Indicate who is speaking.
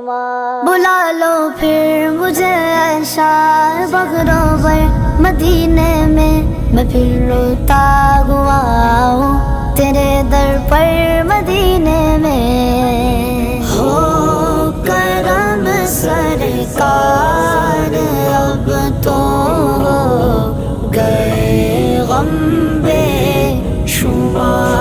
Speaker 1: بلا لو پھر مجھے شاہ بغروبر مدینے میں پھر روتا ہوا ہوں تیرے در پر مدینے میں ہو کرم سرکار اب تو ہو گئے غم بے شمار